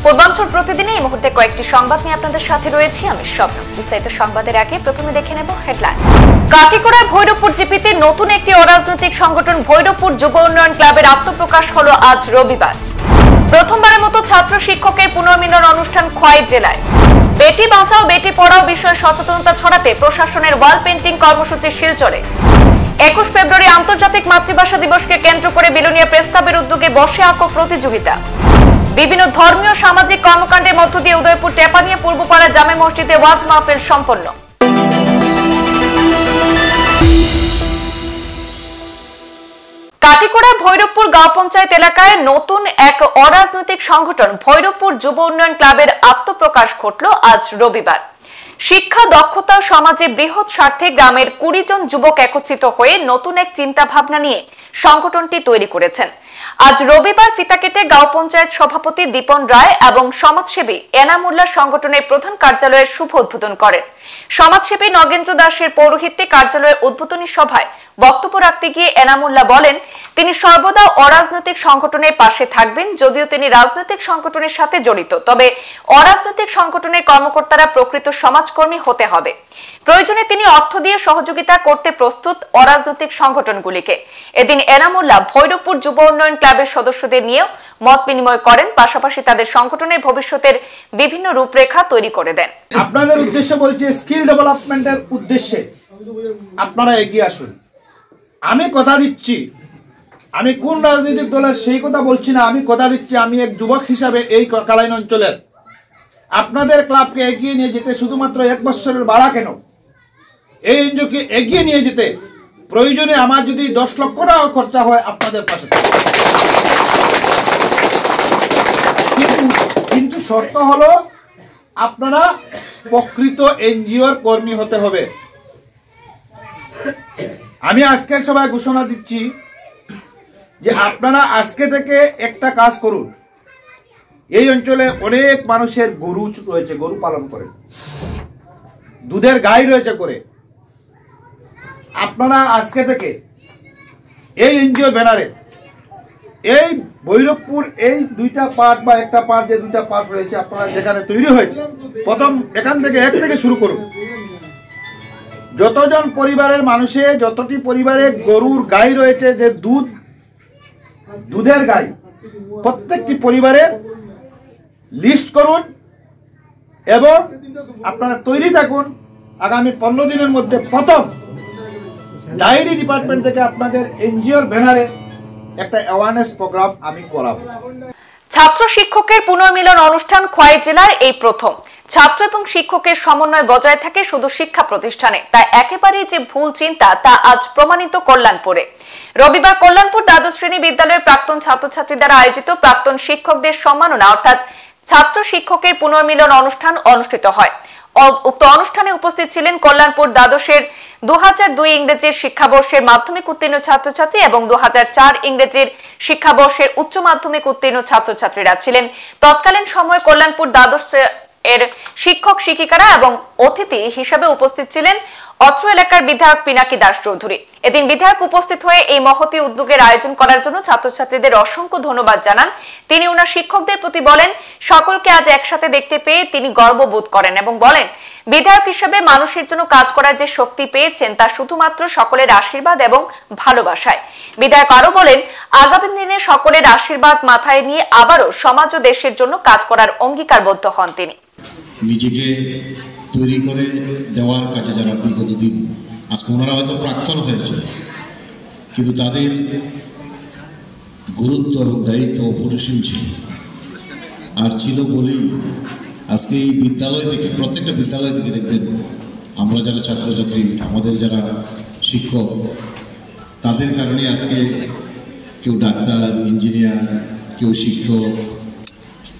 পূর্বাঞ্চল প্রতিদিনে এই মুহূর্তে কয়েকটি সংবাদ নিয়ে আপনাদের সাথে রয়েছি আমি স্বপ্ন। বিস্তারিত সংবাদের আগে প্রথমে দেখে নেব হেডলাইন। কাটিগড়ায় ভৈরবপুর জিপিতে নতুন একটি অরাজনৈতিক সংগঠন ভৈরবপুর যুব উন্নয়ন ক্লাবের আত্মপ্রকাশ হলো আজ রবিবার। প্রথমবারের মতো ছাত্র শিক্ষকের পুনর্মিলন অনুষ্ঠান খোয়াই জেলায়। বেটি বাঁচাও বেটি পড়াও বিষয়ে সচেতনতা ছড়াতে প্রশাসনের ওয়াল পেন্টিং কর্মসূচি শিলচরে। 21 ফেব্রুয়ারি আন্তর্জাতিক মাতৃভাষা দিবসকে কেন্দ্র করে বিলোনিয়া প্রেস ক্লাবের উদ্যোগে বসে আঁকো প্রতিযোগিতা। বিভিন্ন ধর্মীয় সামাজিক কর্মকাণ্ডের মধ্য দিয়ে উদয়পুর টেপানিয়া পূর্বপাড়া জামে মসজিদে ওয়াজ মাহফিল সম্পন্ন। কাটিগড়ার ভৈরবপুর গাঁও পঞ্চায়েত এলাকায় নতুন এক অরাজনৈতিক সংগঠন ভৈরবপুর যুব উন্নয়ন ক্লাবের আত্মপ্রকাশ ঘটল আজ রবিবার। শিক্ষা, দক্ষতা ও সমাজে বৃহৎ স্বার্থে গ্রামের 20 জন যুবক একত্রিত হয়ে নতুন এক চিন্তা ভাবনা নিয়ে সংগঠনটি তৈরি করেছেন। আজ রবিবার ফিতা কেটে গাঁও পঞ্চায়েত সভাপতি দীপন রায় এবং সমাজসেবী এনামুল্লাহ সংগঠনের প্রধান কার্যালয়ের শুভ উদ্বোধন করেন। সমাজসেবী নগেন্দ্র দাসের পৌরোহিত্যে কার্যালয়ের উদ্বোধনী সভায় বক্তব্য রাখতে গিয়ে এনামুল্লাহ বলেন, তিনি সর্বদা অরাজনৈতিক সংগঠনের পাশে থাকবেন। যদিও তিনি রাজনৈতিক সংগঠনের সাথে জড়িত, তবে অরাজনৈতিক সংগঠনের কর্মকর্তারা প্রকৃত সমাজকর্মী হতে হবে। প্রয়োজনে তিনি অর্থ দিয়ে সহযোগিতা করতে প্রস্তুত অরাজনৈতিক সংগঠনগুলিকে। এদিন এনামুল্লাহ ভৈরবপুর যুব উন্নয়ন ক্লাবের সদস্যদের নিয়েও মত বিনিময় করেন, পাশাপাশি তাদের সংগঠনের ভবিষ্যতের বিভিন্ন রূপরেখা তৈরি করে দেন। আপনাদের উদ্দেশ্যে বলছি, স্কিল ডেভেলপমেন্টের উদ্দেশ্যে আপনারা এগিয়ে আসুন। আমি কথা দিচ্ছি, আমি কোন রাজনৈতিক দলের সেই কথা বলছি না, আমি কথা দিচ্ছি আমি এক যুবক হিসাবে এই কালাইন অঞ্চলের আপনাদের ক্লাবকে এগিয়ে নিয়ে যেতে শুধুমাত্র 1 বছরের বাড়া কেন, এই এনজিওকে এগিয়ে নিয়ে যেতে প্রয়োজনে আমার যদি 10 লক্ষ টাকা খরচা হয় আপনাদের পাশে। কিন্তু শর্ত হলো আপনারা প্রকৃত এনজিওর কর্মী হতে হবে। আমি আজকের সভায় ঘোষণা দিচ্ছি যে আপনারা আজকে থেকে একটা কাজ করুন। এই অঞ্চলে অনেক মানুষের গরু রয়েছে, গরু পালন করে, দুধের গাই রয়েছে করে। আপনারা আজকে থেকে এই এনজিও ব্যানারে এই ভৈরবপুর এই 2টা পার্ট বা একটা পার্ট, যে 2টা পার্ট রয়েছে আপনারা যেখানে তৈরি হয়েছে, প্রথম এখান থেকে 1 থেকে শুরু করুন। যতজন পরিবারের মানুষে, যতটি পরিবারে গরুর গাই রয়েছে, যে দুধের গাই, প্রত্যেকটি পরিবারের লিস্ট করুন এবং আপনারা তৈরি থাকুন। আগামী 15 দিনের মধ্যে প্রথম ডায়েরি ডিপার্টমেন্ট থেকে আপনাদের এনজিওর ব্যানারে একটা অ্যাওয়ারনেস প্রোগ্রাম আমি করাবো। ছাত্র শিক্ষকের পুনর্মিলন অনুষ্ঠান খোয়াই জেলার এই প্রথম। ছাত্র এবং শিক্ষকের সমন্বয় বজায় থাকে শুধু শিক্ষা প্রতিষ্ঠানে, তা একেবারেই যে ভুল চিন্তা তা আজ প্রমাণিত কল্যাণপুরে। রবিবার কল্যাণপুর দ্বাদশ শ্রেণী বিদ্যালয়ের প্রাক্তন ছাত্রছাত্রী দ্বারা আয়োজিত প্রাক্তন শিক্ষকদের সম্মাননা অর্থাৎ ছাত্র শিক্ষকের পুনর্মিলন অনুষ্ঠান অনুষ্ঠিত হয়। উক্ত অনুষ্ঠানে উপস্থিত ছিলেন কল্যাণপুর দ্বাদশের 2002 ইংরেজির শিক্ষাবর্ষের মাধ্যমিক উত্তীর্ণ ছাত্রছাত্রী এবং 2004 ইংরেজির শিক্ষাবর্ষের উচ্চ মাধ্যমিক উত্তীর্ণ ছাত্রছাত্রীরা। ছিলেন তৎকালীন সময়ে কল্যাণপুর দ্বাদশ এর শিক্ষক শিক্ষিকারা এবং অতিথি হিসেবে উপস্থিত ছিলেন অত্র এলাকার বিধায়ক পিনাকি দাস চৌধুরী। এদিন বিধায়ক উপস্থিত হয়ে এই মহতী উদ্যোগের আয়োজন করার জন্য ছাত্রছাত্রীদের অসংখ্য ধন্যবাদ জানান। তিনি ওনার শিক্ষকদের প্রতি বলেন, সকলকে আজ একসাথে দেখতে পেয়ে তিনি গর্ববোধ করেন এবং বলেন, বিধায়ক হিসেবে মানুষের জন্য কাজ করার যে শক্তি পেয়েছেন তা শুধুমাত্র সকলের আশীর্বাদ এবং ভালোবাসায়। বিধায়ক আরো বলেন, আগামী দিনে সকলের আশীর্বাদ মাথায় নিয়ে আবারও সমাজ ও দেশের জন্য কাজ করার অঙ্গীকারবদ্ধ হন তিনি। নিজেকে তৈরি করে দেওয়ার কাছে যারা বিগত দিন, আজকে ওনারা হয়তো প্রাক্তন হয়েছে, কিন্তু তাদের গুরুত্ব এবং দায়িত্ব অপরিসীম ছিল আর ছিল বলেই আজকে এই বিদ্যালয় থেকে, প্রত্যেকটা বিদ্যালয় থেকে দেখবেন আমরা যারা ছাত্রছাত্রী, আমাদের যারা শিক্ষক, তাদের কারণে আজকে কেউ ডাক্তার, ইঞ্জিনিয়ার, কেউ শিক্ষক,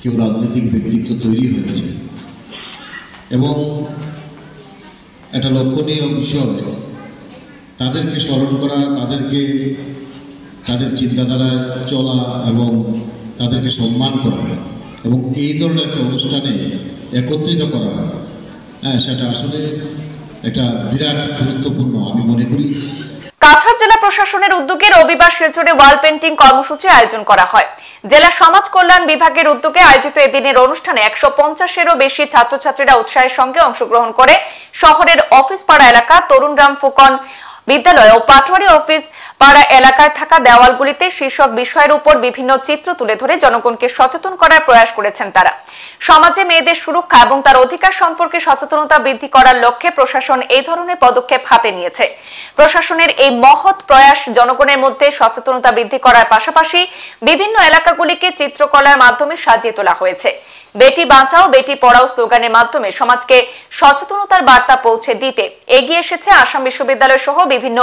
কেউ রাজনৈতিক ব্যক্তিত্ব তৈরি হয়েছে। এবং একটা লক্ষণীয় বিষয়, তাদেরকে স্মরণ করা, তাদেরকে তাদের চিন্তাধারায় চলা এবং তাদেরকে সম্মান করা এবং এই ধরনের একটা অনুষ্ঠানে একত্রিত করা, সেটা আসলে একটা বিরাট গুরুত্বপূর্ণ আমি মনে করি। কাছাড় জেলা প্রশাসনের উদ্যোগে রবিবার শিলচরে ওয়াল পেন্টিং কর্মসূচি আয়োজন করা হয়। জেলা সমাজ কল্যাণ বিভাগের উদ্যোগে আয়োজিত এদিনের অনুষ্ঠানে 150-এরও বেশি ছাত্রছাত্রীরা উৎসাহের সঙ্গে অংশগ্রহণ করে শহরের অফিস পাড়া এলাকা, তরুণরাম ফুকন বিদ্যালয় ও পাটোয়ারি অফিস পাড়া এলাকায় থাকা দেওয়ালগুলিতে শীর্ষক বিষয়ের উপর বিভিন্ন চিত্র তুলে ধরে জনগণকে সচেতন করার প্রয়াস করেছেন তারা। সমাজে মেয়েদের সুরক্ষা এবং তার অধিকার সম্পর্কে সচেতনতা বৃদ্ধি করার লক্ষ্যে প্রশাসন এই ধরনের পদক্ষেপ হাতে নিয়েছে। প্রশাসনের এই মহৎ প্রয়াস জনগণের মধ্যে সচেতনতা বৃদ্ধি করার পাশাপাশি বিভিন্ন এলাকাগুলিকে চিত্রকলার মাধ্যমে সাজিয়ে তোলা হয়েছে। বেটি বাঁচাও বেটি পড়াও স্লোগানের মাধ্যমে সমাজকে সচেতনতার বার্তা পৌঁছে দিতে এগিয়ে এসেছে আসাম বিশ্ববিদ্যালয় সহ বিভিন্ন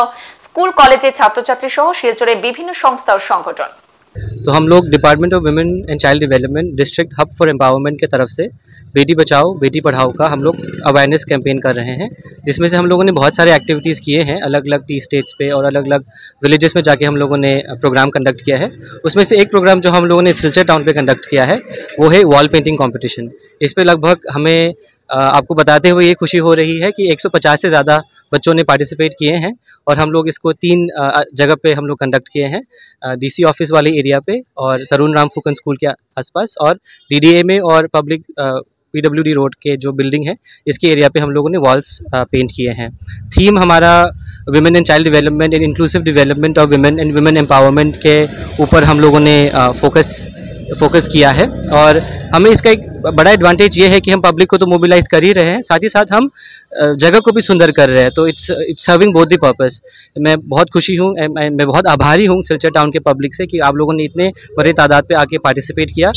স্কুল কলেজের ছাত্রছাত্রী সহ শিলচরের বিভিন্ন সংস্থা ও সংগঠন। तो हम लोग department of women and child development district hub for empowerment के तरफ से बेटी बचाओ बेटी पढ़ाओ का हम लोग अवेयरनेस कैंपेन कर रहे हैं, जिसमें से हम लोगों ने बहुत सारे एक्टिविटीज़ किए हैं अलग अलग टी स्टेट्स पे और अलग अलग विलेजेस में जाके हम लोगों ने प्रोग्राम कंडक्ट किया है। उसमें से एक प्रोग्राम जो हम लोगों ने सिलचर टाउन पे कंडक्ट किया है वो है वॉल पेंटिंग कॉम्पिटिशन। इस पर लगभग हमें आपको बताते हुए ये खुशी हो रही है कि 150 से ज़्यादा बच्चों ने पार्टिसिपेट किए हैं और हम लोग इसको 3 जगह पे हम लोग कंडक्ट किए हैं, डीसी ऑफिस वाले एरिया पे और तरुण राम फुकन स्कूल के आसपास और डीडीए में और पब्लिक PWD रोड के जो बिल्डिंग है इसके एरिया पे हम लोगों ने वॉल्स पेंट किए हैं। थीम हमारा women and child development and inclusive development of women and women empowerment के ऊपर हम लोगों ने फोकस किया है और हमें इसका एक बड़ा एडवांटेज ये है कि हम पब्लिक को तो मोबिलाइज कर ही रहे हैं, साथ ही साथ हम जगह को भी सुंदर कर रहे हैं, तो it's serving both the purpose. मैं बहुत खुशी हूँ, मैं बहुत आभारी हूँ सिलचर टाउन के पब्लिक से कि आप लोगों ने इतने बड़े तादाद पे आके पार्टिसिपेट किया।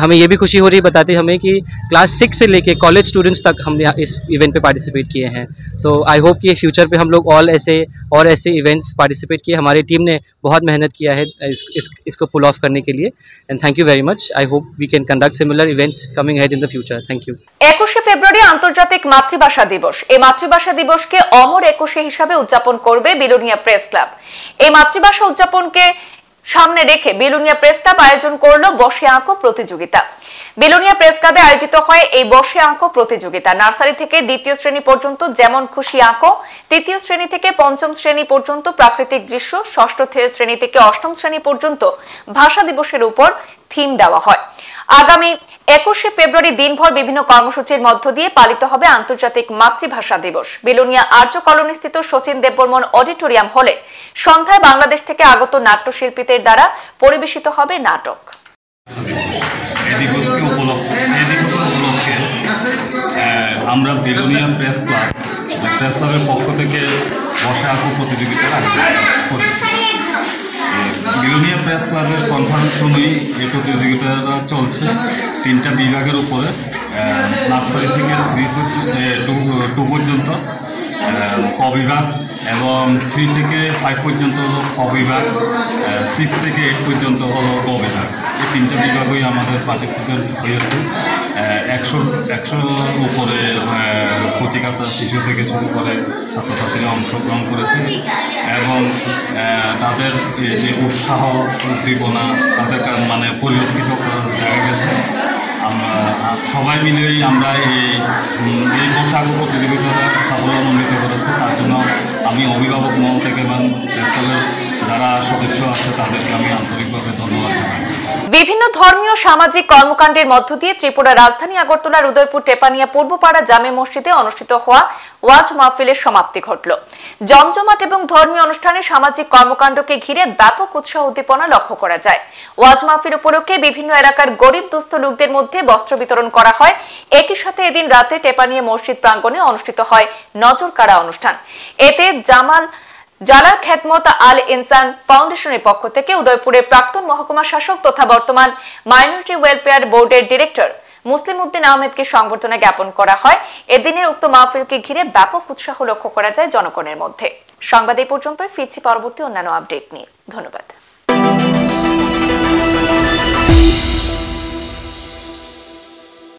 हमें ये भी खुशी हो रही है बताते हमें कि क्लास 6 से लेके कॉलेज स्टूडेंट्स तक हम इस इवेंट पे पार्टिसिपेट किए हैं। तो आई होप कि फ्यूचर पे हम लोग ऐसे इवेंट्स पार्टिसिपेट किए। हमारी टीम ने बहुत मेहनत किया है इसको पुल ऑफ करने के लिए and thank you very much. I hope we can conduct similar events coming ahead in the future. Thank you. 21 ফেব্রুয়ারি আন্তর্জাতিক মাতৃভাষা দিবস। এই মাতৃভাষা দিবসকে অমর 21 হিসাবে উদযাপন করবে বিলোনিয়া প্রেস ক্লাব। এই মাতৃভাষা উদযাপনকে সামনে রেখে বিলোনিয়া প্রেস ক্লাব আয়োজন করলো বসে আঁকো প্রতিযোগিতা। বিলোনিয়া প্রেস ক্লাবে আয়োজিত হয় এই বসে আঁকো প্রতিযোগিতা। নার্সারি থেকে দ্বিতীয় শ্রেণী পর্যন্ত যেমন খুশি আঁকো, তৃতীয় শ্রেণী থেকে পঞ্চম শ্রেণী পর্যন্ত প্রাকৃতিক দৃশ্য, ষষ্ঠ শ্রেণী থেকে অষ্টম শ্রেণী পর্যন্ত ভাষা দিবসের উপর থিম দেওয়া হয়। আগামী 21 ফেব্রুয়ারি দিনভর বিভিন্ন কর্মসূচির মধ্য দিয়ে পালিত হবে আন্তর্জাতিক মাতৃভাষা দিবস। বিলোনিয়া আর্য কলোনিস্থিত শচীন দেববর্মন অডিটোরিয়াম হলে সন্ধ্যায় বাংলাদেশ থেকে আগত নাট্যশিল্পীদের দ্বারা পরিবেশিত হবে নাটক। আমরা বিলোনিয়া প্রেস ক্লাবের পক্ষ থেকে বসে আঁকো প্রতিযোগিতার আয়োজন করেছি। বিলোনিয়া প্রেস ক্লাবের কনফারেন্স অনুযায়ী এই প্রতিযোগিতাটা চলছে 3টা বিভাগের উপরে, নার্সারি থেকে 2 পর্যন্ত ক বিভাগ এবং 3 থেকে 5 পর্যন্ত হলো খ বিভাগ, 6 থেকে 8 পর্যন্ত হলো গ বিভাগ। এই 3টা বিভাগই আমাদের পার্টিসিপেন্ট হয়েছে। 100 উপরে কচিকাঁচা শিশু থেকে শুরু করে ছাত্রছাত্রীরা অংশগ্রহণ করেছে এবং তাদের যে উৎসাহ উদ্দীপনা তাদের মানে পরিলক্ষিত দেখা গেছে। আমরা সবাই মিলেই আমরা এই বসে আঁকো প্রতিযোগিতাটা সাফল্যমণ্ডিত করেছি। তার জন্য আমি অভিভাবক মহল থেকে এবং প্রেসক্লাবের যারা সদস্য আছে তাদেরকে আমি আন্তরিকভাবে ধন্যবাদ জানাচ্ছি। বিভিন্ন ধর্মীয় সামাজিক কর্মকাণ্ডের মধ্য দিয়ে ত্রিপুরা রাজধানী আগরতলার উদয়পুর টেপানিয়া পূর্বপাড়া জামে মসজিদে অনুষ্ঠিত হওয়া ওয়াজ মাহফিলের সমাপ্তি ঘটল। জমজমাট এবং ধর্মীয় অনুষ্ঠানে সামাজিক কর্মকাণ্ডকে ঘিরে ব্যাপক উৎসাহ উদ্দীপনা লক্ষ্য করা যায়। ওয়াজ মাহফিল উপলক্ষে বিভিন্ন এলাকার গরিব দুস্থ লোকদের মধ্যে বস্ত্র বিতরণ করা হয়। একই সাথে এদিন রাতে টেপানিয়া মসজিদ প্রাঙ্গণে অনুষ্ঠিত হয় নজর কাড়া অনুষ্ঠান। এতে জালাল খেদমত আল ইনসান ফাউন্ডেশনের পক্ষ থেকে উদয়পুরের প্রাক্তন মহকুমা শাসক তথা বর্তমান মাইনরিটি ওয়েলফেয়ার বোর্ডের ডিরেক্টর মুসলিম উদ্দিন আহমেদকে সংবর্ধনা জ্ঞাপন করা হয়। এদিনের উক্ত মাহফিলকে ঘিরে ব্যাপক উৎসাহ লক্ষ্য করা যায় জনগণের মধ্যে। সংবাদ এই পর্যন্তই, ফিরছি পরবর্তী অন্যান্য আপডেট নিয়ে। ধন্যবাদ।